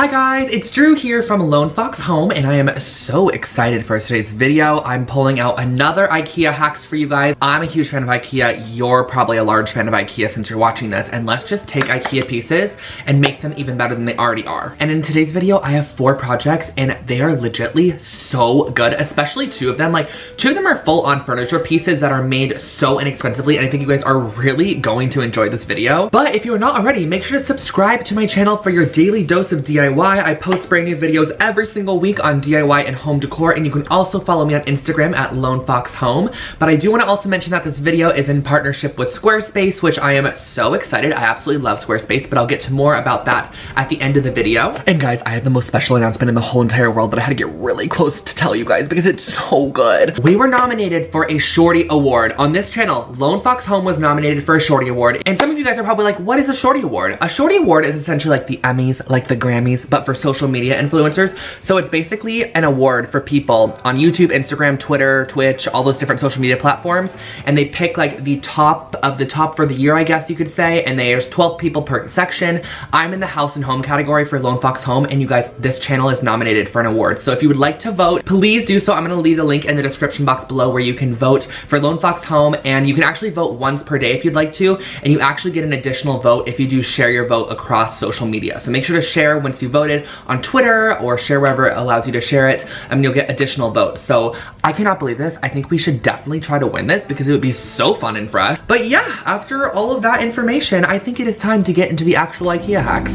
Hi guys, it's Drew here from Lone Fox Home, and I am so excited for today's video. I'm pulling out another IKEA hacks for you guys. I'm a huge fan of IKEA. You're probably a large fan of IKEA since you're watching this, and let's just take IKEA pieces and make them even better than they already are. And in today's video, I have 4 projects, and they are legitly so good, especially 2 of them. Like, 2 of them are full-on furniture pieces that are made so inexpensively, and I think you guys are really going to enjoy this video. But if you are not already, make sure to subscribe to my channel for your daily dose of DIY. I post brand new videos every single week on DIY and home decor, and you can also follow me on Instagram at Lone Fox Home. But I do want to also mention that this video is in partnership with Squarespace, which I am so excited. I absolutely love Squarespace, but I'll get to more about that at the end of the video. And guys, I have the most special announcement in the whole entire world that I had to get really close to tell you guys because it's so good. We were nominated for a Shorty Award. On this channel, Lone Fox Home was nominated for a Shorty Award, and some of you guys are probably like, what is a Shorty Award? A Shorty Award is essentially like the Emmys, like the Grammys, but for social media influencers. So it's basically an award for people on YouTube, Instagram, Twitter, Twitch, all those different social media platforms, and they pick like the top of the top for the year, I guess you could say, and there's 12 people per section. I'm in the house and home category for Lone Fox Home, and you guys, this channel is nominated for an award. So if you would like to vote, please do so. I'm gonna leave the link in the description box below where you can vote for Lone Fox Home, and you can actually vote once per day if you'd like to, and you actually get an additional vote if you do share your vote across social media. So make sure to share once you voted on Twitter or share wherever it allows you to share it, and you'll get additional votes. So I cannot believe this. I think we should definitely try to win this because it would be so fun and fresh. But yeah, after all of that information, I think it is time to get into the actual IKEA hacks.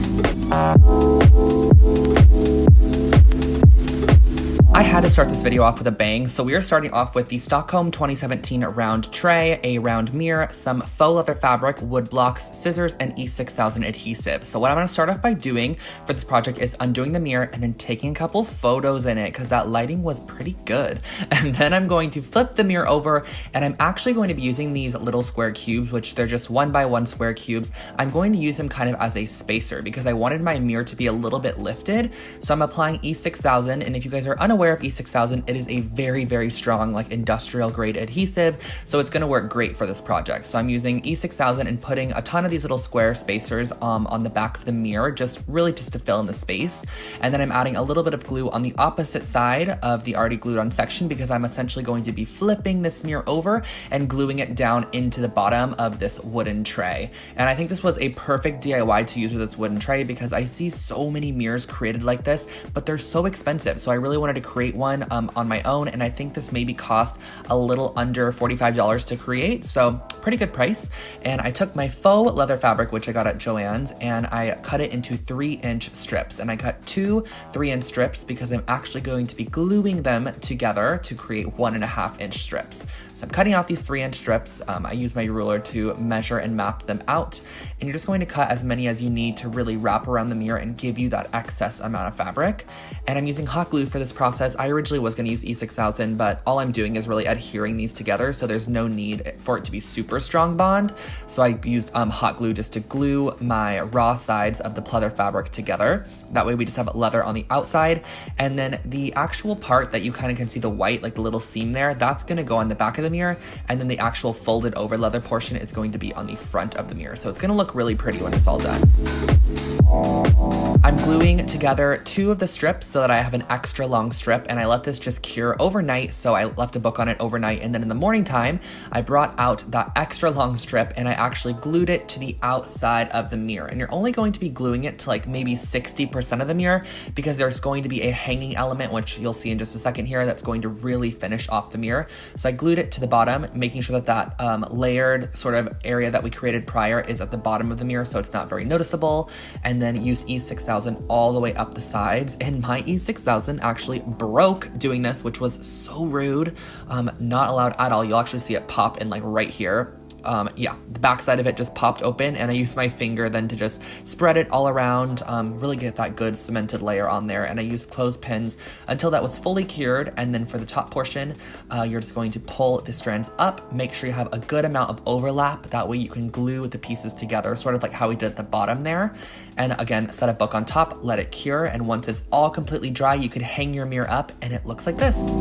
I had to start this video off with a bang, so we are starting off with the Stockholm 2017 round tray, a round mirror, some faux leather fabric, wood blocks, scissors, and E6000 adhesive. So what I'm gonna start off by doing for this project is undoing the mirror and then taking a couple photos in it because that lighting was pretty good. And then I'm going to flip the mirror over, and I'm actually going to be using these little square cubes, which they're just 1x1 square cubes. I'm going to use them kind of as a spacer because I wanted my mirror to be a little bit lifted. So I'm applying E6000, and if you guys are unaware of E6000, it is a very, very strong, like industrial grade adhesive, so it's gonna work great for this project. So I'm using E6000 and putting a ton of these little square spacers on the back of the mirror, just to fill in the space. And then I'm adding a little bit of glue on the opposite side of the already glued on section because I'm essentially going to be flipping this mirror over and gluing it down into the bottom of this wooden tray. And I think this was a perfect DIY to use with this wooden tray because I see so many mirrors created like this, but they're so expensive. So I really wanted to create one on my own, and I think this maybe cost a little under $45 to create, so pretty good price. And I took my faux leather fabric, which I got at Joann's, and I cut it into 3-inch strips, and I cut 2 3-inch strips because I'm actually going to be gluing them together to create 1.5-inch strips. So I'm cutting out these 3-inch strips. I use my ruler to measure and map them out, and you're just going to cut as many as you need to really wrap around the mirror and give you that excess amount of fabric. And I'm using hot glue for this process. I originally was going to use E6000, but all I'm doing is really adhering these together, so there's no need for it to be super strong bond. So I used hot glue just to glue my raw sides of the pleather fabric together. That way we just have leather on the outside, and then the actual part that you kind of can see the white, like the little seam there, that's going to go on the back of the mirror, and then the actual folded over leather portion is going to be on the front of the mirror. So it's going to look really pretty when it's all done. I'm gluing together 2 of the strips so that I have an extra long strip, and I let this just cure overnight. So I left a book on it overnight, and then in the morning time, I brought out that extra long strip and I actually glued it to the outside of the mirror. And you're only going to be gluing it to like maybe 60% of the mirror because there's going to be a hanging element, which you'll see in just a second here, that's going to really finish off the mirror. So I glued it to the bottom, making sure that that layered sort of area that we created prior is at the bottom of the mirror so it's not very noticeable. And then use E6000 all the way up the sides, and my E6000 actually broke doing this, which was so rude. Not allowed at all. You'll actually see it pop in like right here. Yeah, the back side of it just popped open, and I used my finger then to just spread it all around, really get that good cemented layer on there. And I used clothespins until that was fully cured. And then for the top portion, you're just going to pull the strands up, make sure you have a good amount of overlap. That way you can glue the pieces together, sort of like how we did at the bottom there. And again, set a book on top, let it cure. And once it's all completely dry, you could hang your mirror up and it looks like this.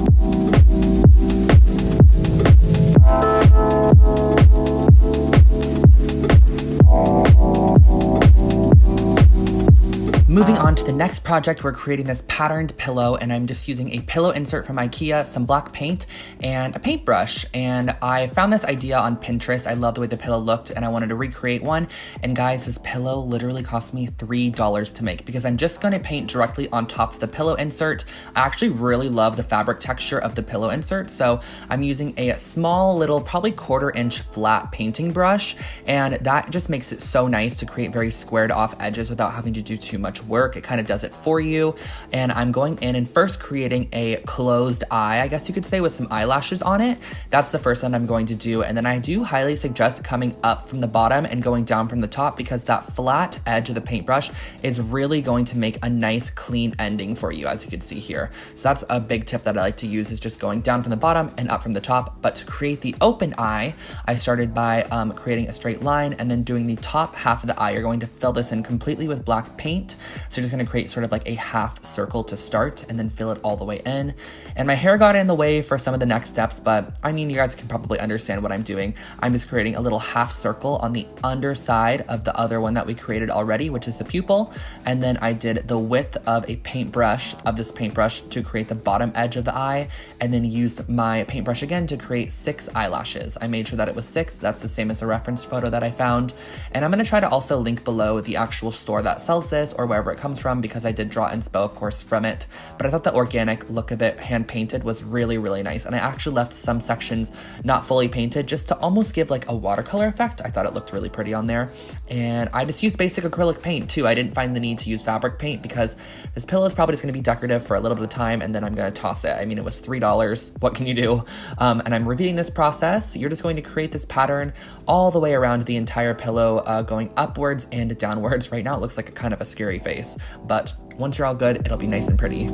Moving on to the next project, we're creating this patterned pillow, and I'm just using a pillow insert from IKEA, some black paint, and a paintbrush. And I found this idea on Pinterest. I love the way the pillow looked, and I wanted to recreate one. And guys, this pillow literally cost me $3 to make because I'm just gonna paint directly on top of the pillow insert. I actually really love the fabric texture of the pillow insert, so I'm using a small little, probably 1/4 inch flat painting brush, and that just makes it so nice to create very squared off edges without having to do too much work. It kind of does it for you. And I'm going in and first creating a closed eye, I guess you could say, with some eyelashes on it. That's the first one I'm going to do. And then I do highly suggest coming up from the bottom and going down from the top because that flat edge of the paintbrush is really going to make a nice clean ending for you, as you can see here. So that's a big tip that I like to use, is just going down from the bottom and up from the top. But to create the open eye, I started by creating a straight line and then doing the top half of the eye. You're going to fill this in completely with black paint. So you're just gonna create sort of like a half circle to start and then fill it all the way in. And my hair got in the way for some of the next steps, but I mean, you guys can probably understand what I'm doing. I'm just creating a little half circle on the underside of the other one that we created already, which is the pupil. And then I did the width of a paintbrush, of this paintbrush, to create the bottom edge of the eye, and then used my paintbrush again to create 6 eyelashes. I made sure that it was 6. That's the same as a reference photo that I found. And I'm gonna try to also link below the actual store that sells this or wherever it comes from, because I did draw inspo, of course, from it. But I thought the organic look of it, hand painted, was really, really nice. And I actually left some sections not fully painted just to almost give like a watercolor effect. I thought it looked really pretty on there. And I just used basic acrylic paint too. I didn't find the need to use fabric paint because this pillow is probably just gonna be decorative for a little bit of time and then I'm gonna toss it. I mean, it was $3, what can you do? And I'm repeating this process. You're just going to create this pattern all the way around the entire pillow, going upwards and downwards. Right now it looks like a kind of a scary face, but once you're all good, it'll be nice and pretty.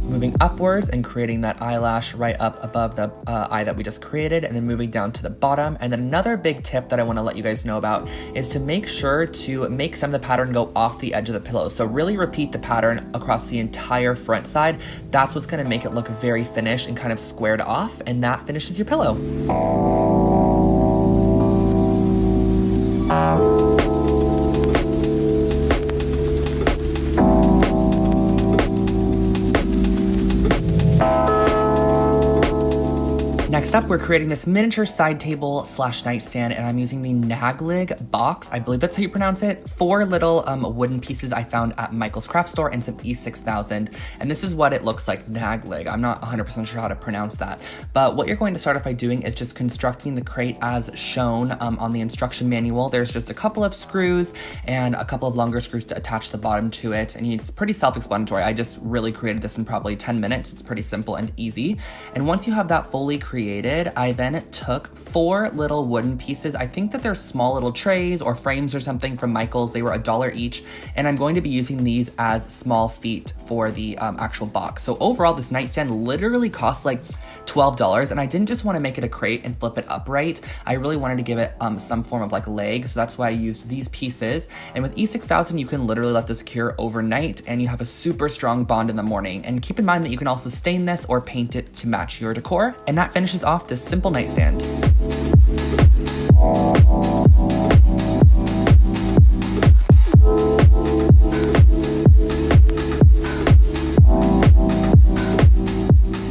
Moving upwards and creating that eyelash right up above the eye that we just created, and then moving down to the bottom. And then another big tip that I want to let you guys know about is to make sure to make some of the pattern go off the edge of the pillow. So really repeat the pattern across the entire front side. That's what's going to make it look very finished and kind of squared off, and that finishes your pillow. Next up, we're creating this miniature side table slash nightstand, and I'm using the Naglig box. I believe that's how you pronounce it. 4 little wooden pieces I found at Michael's craft store and some E6000. And this is what it looks like, Naglig. I'm not 100% sure how to pronounce that. But what you're going to start off by doing is just constructing the crate as shown on the instruction manual. There's just a couple of screws and a couple of longer screws to attach the bottom to it. And it's pretty self-explanatory. I just really created this in probably 10 minutes. It's pretty simple and easy. And once you have that fully created, I then took 4 little wooden pieces. I think that they're small little trays or frames or something from Michael's. They were $1 each, and I'm going to be using these as small feet for the actual box. So overall, this nightstand literally costs like $12, and I didn't just want to make it a crate and flip it upright. I really wanted to give it some form of like leg, so that's why I used these pieces. And with E6000, you can literally let this cure overnight, and you have a super strong bond in the morning. And keep in mind that you can also stain this or paint it to match your decor, and that finishes off this simple nightstand.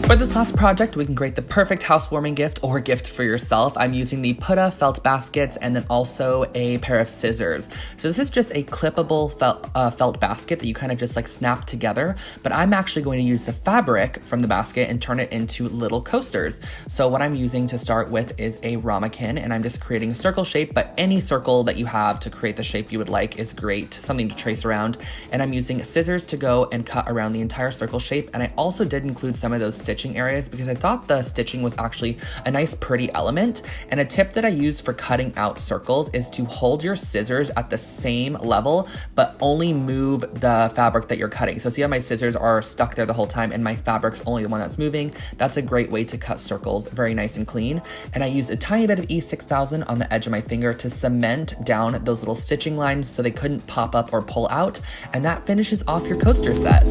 For this last project, we can create the perfect housewarming gift or gift for yourself. I'm using the Putta felt baskets and then also a pair of scissors. So this is just a clippable felt basket that you kind of just like snap together, but I'm actually going to use the fabric from the basket and turn it into little coasters. So what I'm using to start with is a ramekin, and I'm just creating a circle shape, but any circle that you have to create the shape you would like is great, something to trace around. And I'm using scissors to go and cut around the entire circle shape. And I also did include some of those stitching areas because I thought the stitching was actually a nice pretty element. And a tip that I use for cutting out circles is to hold your scissors at the same level, but only move the fabric that you're cutting. So see how my scissors are stuck there the whole time and my fabric's only the one that's moving? That's a great way to cut circles, very nice and clean. And I used a tiny bit of E6000 on the edge of my finger to cement down those little stitching lines so they couldn't pop up or pull out. And that finishes off your coaster set.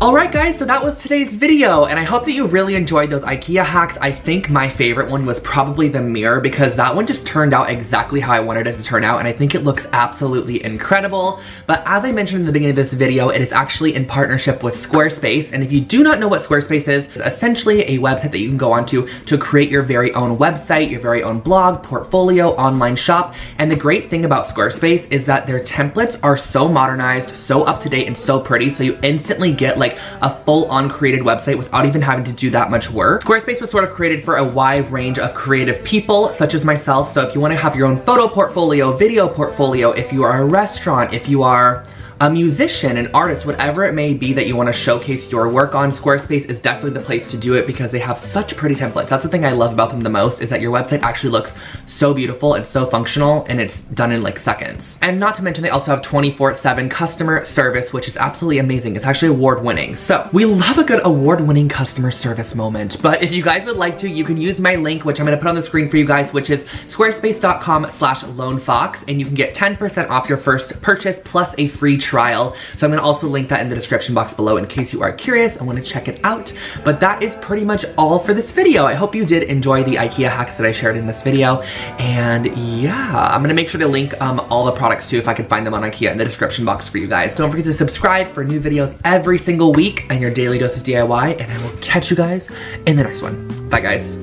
Alright guys, so that was today's video, and I hope that you really enjoyed those IKEA hacks. I think my favorite one was probably the mirror, because that one just turned out exactly how I wanted it to turn out, and I think it looks absolutely incredible. But as I mentioned in the beginning of this video, it is actually in partnership with Squarespace, and if you do not know what Squarespace is, it's essentially a website that you can go onto to create your very own website, your very own blog, portfolio, online shop. And the great thing about Squarespace is that their templates are so modernized, so up to date, and so pretty, so you instantly get like a full-on created website without even having to do that much work. Squarespace was sort of created for a wide range of creative people, such as myself. So if you want to have your own photo portfolio, video portfolio, if you are a restaurant, if you are a musician, an artist, whatever it may be that you want to showcase your work on, Squarespace is definitely the place to do it because they have such pretty templates. That's the thing I love about them the most, is that your website actually looks so beautiful and so functional, and it's done in like seconds. And not to mention they also have 24/7 customer service, which is absolutely amazing. It's actually award-winning. So we love a good award-winning customer service moment. But if you guys would like to, you can use my link, which I'm gonna put on the screen for you guys, which is squarespace.com/lonefox, and you can get 10% off your first purchase plus a free trial. So I'm gonna also link that in the description box below in case you are curious and want to check it out. But that is pretty much all for this video. I hope you did enjoy the IKEA hacks that I shared in this video. And yeah, I'm gonna make sure to link all the products too if I can find them on IKEA in the description box for you guys. Don't forget to subscribe for new videos every single week and your daily dose of DIY, and I will catch you guys in the next one. Bye guys.